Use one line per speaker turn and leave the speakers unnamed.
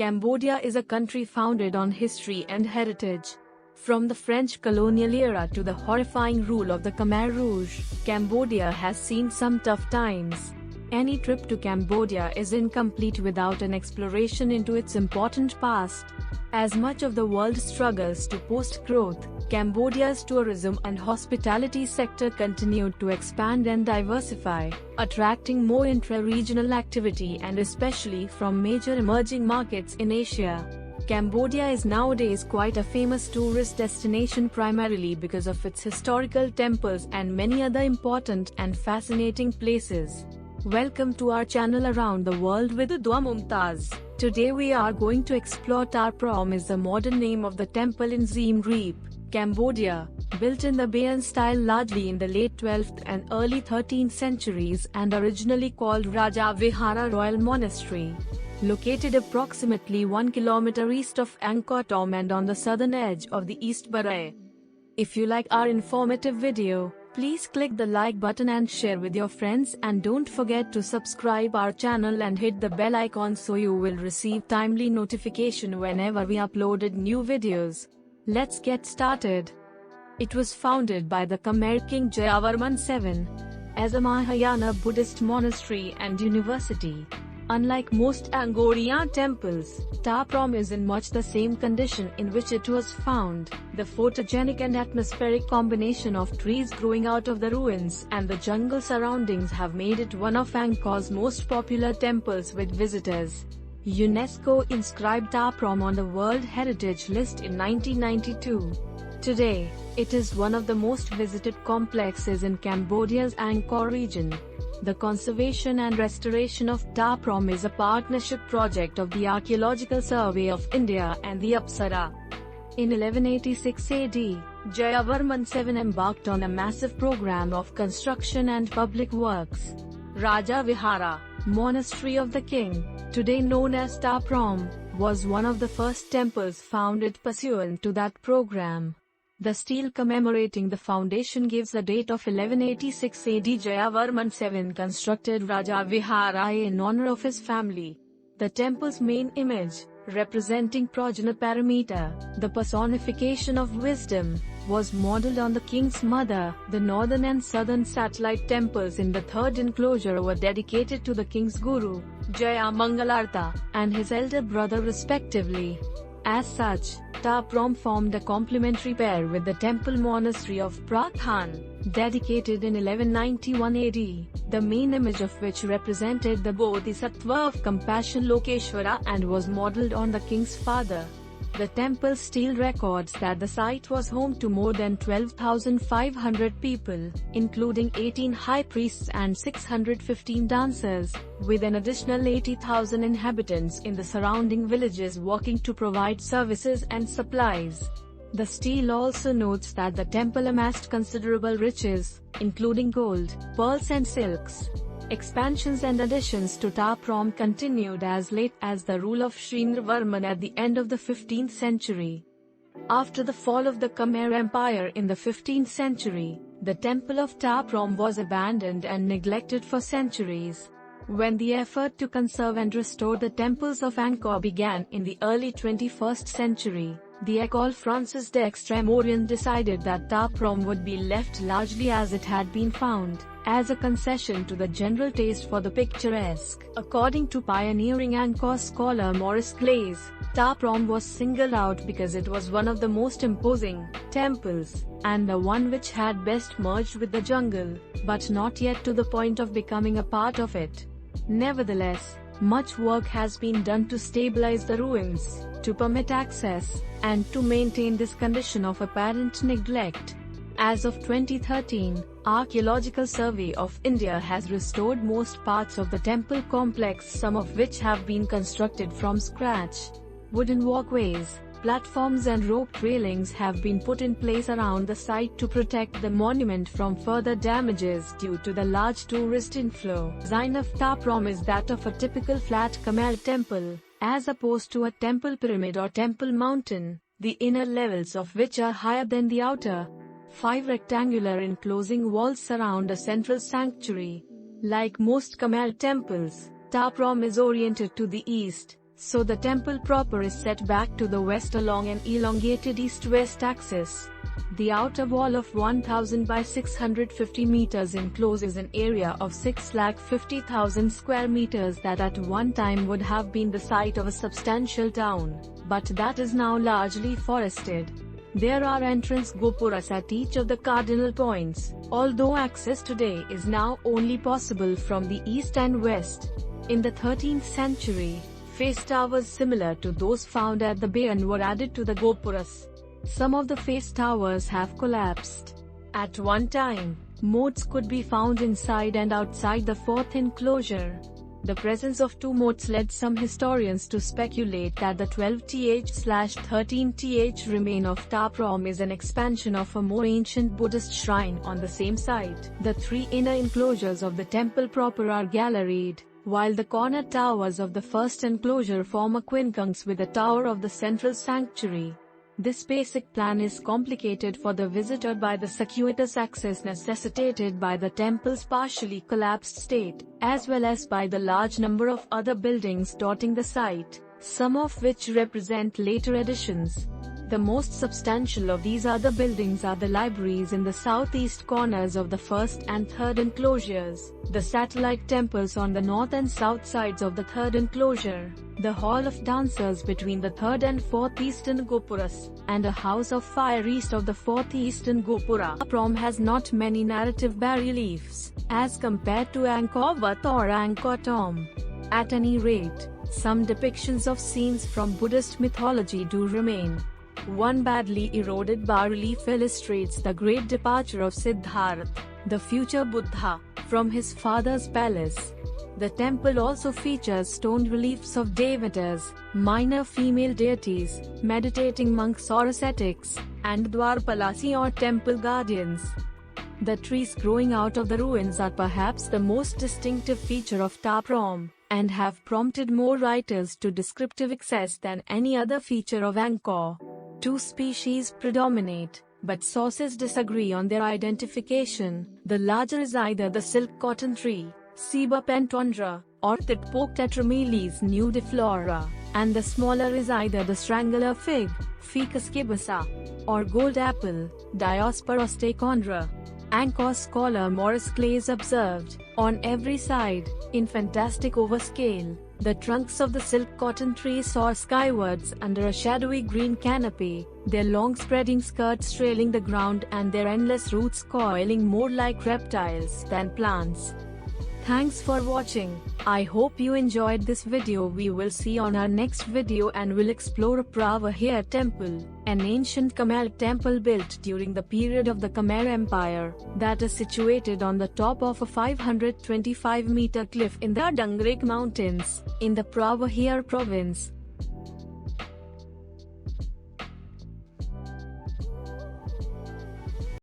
Cambodia is a country founded on history and heritage. From the French colonial era to the horrifying rule of the Khmer Rouge, Cambodia has seen some tough times. Any trip to Cambodia is incomplete without an exploration into its important past. As much of the world struggles to post-growth, Cambodia's tourism and hospitality sector continued to expand and diversify, attracting more intra-regional activity and especially from major emerging markets in Asia. Cambodia is nowadays quite a famous tourist destination primarily because of its historical temples and many other important and fascinating places. Welcome to our channel Around the World with Dua Mumtaz. Today we are going to explore Ta Prohm is the modern name of the temple in Siem Reap, Cambodia, built in the Bayan style largely in the late 12th and early 13th centuries and originally called Rajavihara Royal Monastery. Located approximately 1 kilometer east of Angkor and on the southern edge of the East Baray. If you like our informative video, please click the like button and share with your friends, and don't forget to subscribe our channel and hit the bell icon so you will receive timely notification whenever we uploaded new videos. Let's get started. It was founded by the Khmer King Jayavarman VII as a Mahayana Buddhist monastery and university. Unlike most Angkorian temples, Ta Prohm is in much the same condition in which it was found. The photogenic and atmospheric combination of trees growing out of the ruins and the jungle surroundings have made it one of Angkor's most popular temples with visitors. UNESCO inscribed Ta Prohm on the World Heritage List in 1992. Today, it is one of the most visited complexes in Cambodia's Angkor region. The conservation and restoration of Ta Prohm is a partnership project of the Archaeological Survey of India and the APSARA. In 1186 AD, Jayavarman VII embarked on a massive program of construction and public works. Rajavihara, monastery of the king, today known as Ta Prohm, was one of the first temples founded pursuant to that program. The stele commemorating the foundation gives a date of 1186 AD. Jayavarman VII constructed Rajavihara in honor of his family. The temple's main image, representing Prajnaparamita, the personification of wisdom, was modeled on the king's mother. The northern and southern satellite temples in the third enclosure were dedicated to the king's guru, Jayamangalarta, and his elder brother respectively. As such, Ta Prohm formed a complementary pair with the temple monastery of Prakhan, dedicated in 1191 AD, the main image of which represented the Bodhisattva of compassion Lokeshwara and was modeled on the king's father. The temple stele records that the site was home to more than 12,500 people, including 18 high priests and 615 dancers, with an additional 80,000 inhabitants in the surrounding villages working to provide services and supplies. The stele also notes that the temple amassed considerable riches, including gold, pearls and silks. Expansions and additions to Ta Prohm continued as late as the rule of Srindravarman at the end of the 15th century. After the fall of the Khmer Empire in the 15th century, the temple of Ta Prohm was abandoned and neglected for centuries. When the effort to conserve and restore the temples of Angkor began in the early 21st century, the École Française d'Extrême-Orient decided that Ta Prohm would be left largely as it had been found, as a concession to the general taste for the picturesque. According to pioneering Angkor scholar Maurice Glaze, Ta Prohm was singled out because it was one of the most imposing temples, and the one which had best merged with the jungle, but not yet to the point of becoming a part of it. Nevertheless, much work has been done to stabilize the ruins, to permit access, and to maintain this condition of apparent neglect. As of 2013, Archaeological Survey of India has restored most parts of the temple complex, some of which have been constructed from scratch. Wooden walkways, platforms and rope railings have been put in place around the site to protect the monument from further damages due to the large tourist inflow. The design of Ta Prohm is that of a typical flat Khmer temple, as opposed to a temple pyramid or temple mountain, the inner levels of which are higher than the outer. 5 rectangular enclosing walls surround a central sanctuary. Like most Khmer temples, Ta Prohm is oriented to the east, so the temple proper is set back to the west along an elongated east-west axis. The outer wall of 1000 by 650 meters encloses an area of 650,000 square meters that at one time would have been the site of a substantial town, but that is now largely forested. There are entrance gopuras at each of the cardinal points, although access today is now only possible from the east and west. In the 13th century, face towers similar to those found at the Bayan were added to the gopuras. Some of the face towers have collapsed. At one time, moats could be found inside and outside the fourth enclosure. The presence of two moats led some historians to speculate that the 12th/13th remain of Ta Prohm is an expansion of a more ancient Buddhist shrine on the same site. The three inner enclosures of the temple proper are galleried, while the corner towers of the first enclosure form a quincunx with the tower of the central sanctuary. This basic plan is complicated for the visitor by the circuitous access necessitated by the temple's partially collapsed state, as well as by the large number of other buildings dotting the site, some of which represent later additions. The most substantial of these other buildings are the libraries in the southeast corners of the first and third enclosures, the satellite temples on the north and south sides of the third enclosure, the hall of dancers between the third and fourth eastern gopuras, and a house of fire east of the fourth eastern gopura. Ta Prohm has not many narrative bas-reliefs, as compared to Angkor Wat or Angkor Thom. At any rate, some depictions of scenes from Buddhist mythology do remain. One badly eroded bas-relief illustrates the great departure of Siddhartha, the future Buddha, from his father's palace. The temple also features stone reliefs of devatas, minor female deities, meditating monks or ascetics, and dwarpalasi or temple guardians. The trees growing out of the ruins are perhaps the most distinctive feature of Ta Prohm, and have prompted more writers to descriptive excess than any other feature of Angkor. Two species predominate, but sources disagree on their identification. The larger is either the silk cotton tree, Ceiba pentandra, or Titpoke tetrameles nudiflora, and the smaller is either the strangler fig, Ficus gibbosa, or gold apple, Diospora stachondra. Angkor scholar Maurice Clays observed, on every side, in fantastic overscale, the trunks of the silk cotton tree soar skywards under a shadowy green canopy, their long spreading skirts trailing the ground and their endless roots coiling more like reptiles than plants. Thanks for watching. I hope you enjoyed this video. We will see on our next video and will explore Rajavihara Temple, an ancient Khmer temple built during the period of the Khmer Empire, that is situated on the top of a 525-meter cliff in the Dungrik Mountains, in the Rajavihara province.